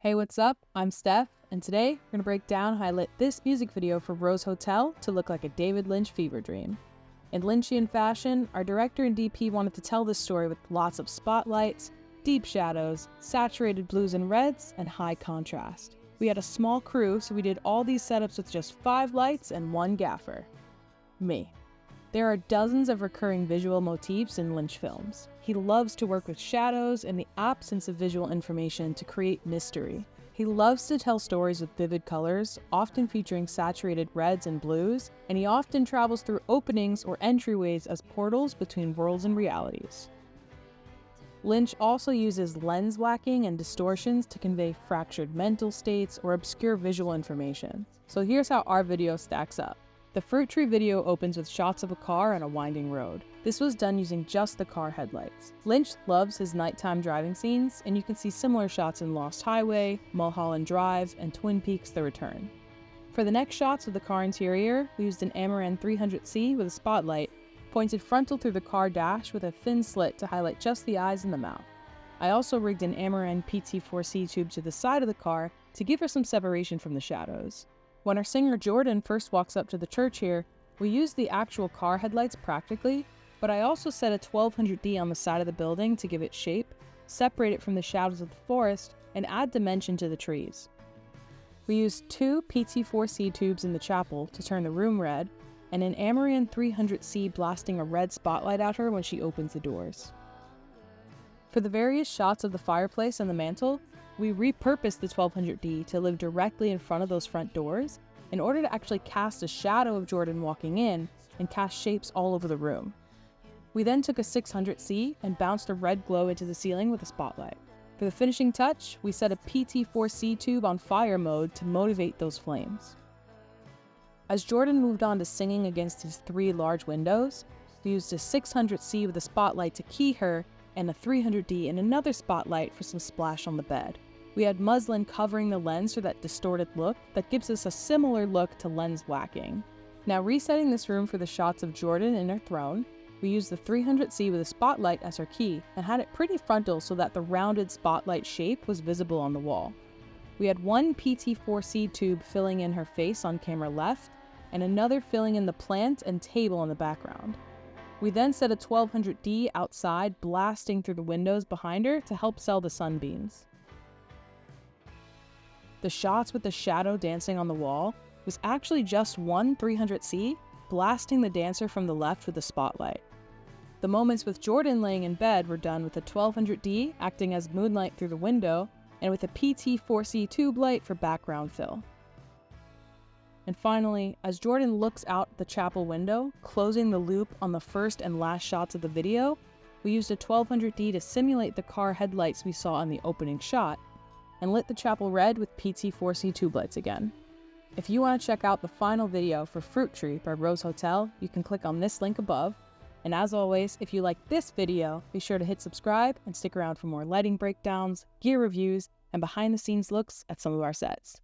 Hey, what's up? I'm Steph, and today we're going to break down how I lit this music video for Rose Hotel to look like a David Lynch fever dream. In Lynchian fashion, our director and DP wanted to tell this story with lots of spotlights, deep shadows, saturated blues and reds, and high contrast. We had a small crew, so we did all these setups with just 5 lights and 1 gaffer. Me. There are dozens of recurring visual motifs in Lynch films. He loves to work with shadows and the absence of visual information to create mystery. He loves to tell stories with vivid colors, often featuring saturated reds and blues, and he often travels through openings or entryways as portals between worlds and realities. Lynch also uses lens whacking and distortions to convey fractured mental states or obscure visual information. So here's how our video stacks up. The fruit tree video opens with shots of a car on a winding road. This was done using just the car headlights. Lynch loves his nighttime driving scenes, and you can see similar shots in Lost Highway, Mulholland Drive, and Twin Peaks: The Return. For the next shots of the car interior, we used an Amaran 300C with a spotlight, pointed frontal through the car dash with a thin slit to highlight just the eyes and the mouth. I also rigged an Amaran PT4C tube to the side of the car to give her some separation from the shadows. When our singer Jordan first walks up to the church here, we use the actual car headlights practically, but I also set a 1200D on the side of the building to give it shape, separate it from the shadows of the forest, and add dimension to the trees. We used 2 PT4C tubes in the chapel to turn the room red, and an Amaran 300C blasting a red spotlight at her when she opens the doors. For the various shots of the fireplace and the mantle, we repurposed the 1200D to live directly in front of those front doors in order to actually cast a shadow of Jordan walking in and cast shapes all over the room. We then took a 600C and bounced a red glow into the ceiling with a spotlight. For the finishing touch, we set a PT4C tube on fire mode to motivate those flames. As Jordan moved on to singing against his 3 large windows, we used a 600C with a spotlight to key her and a 300D and another spotlight for some splash on the bed. We had muslin covering the lens for that distorted look that gives us a similar look to lens whacking. Now resetting this room for the shots of Jordan in her throne, we used the 300C with a spotlight as her key and had it pretty frontal so that the rounded spotlight shape was visible on the wall. We had 1 PT4C tube filling in her face on camera left and another filling in the plant and table in the background. We then set a 1200D outside blasting through the windows behind her to help sell the sunbeams. The shots with the shadow dancing on the wall was actually just 1 300C blasting the dancer from the left with a spotlight. The moments with Jordan laying in bed were done with a 1200D acting as moonlight through the window and with a PT4C tube light for background fill. And finally, as Jordan looks out the chapel window, closing the loop on the first and last shots of the video, we used a 1200D to simulate the car headlights we saw in the opening shot, and lit the chapel red with PT4C tube lights again. If you want to check out the final video for Fruit Tree by Rose Hotel, you can click on this link above. And as always, if you like this video, be sure to hit subscribe and stick around for more lighting breakdowns, gear reviews, and behind the scenes looks at some of our sets.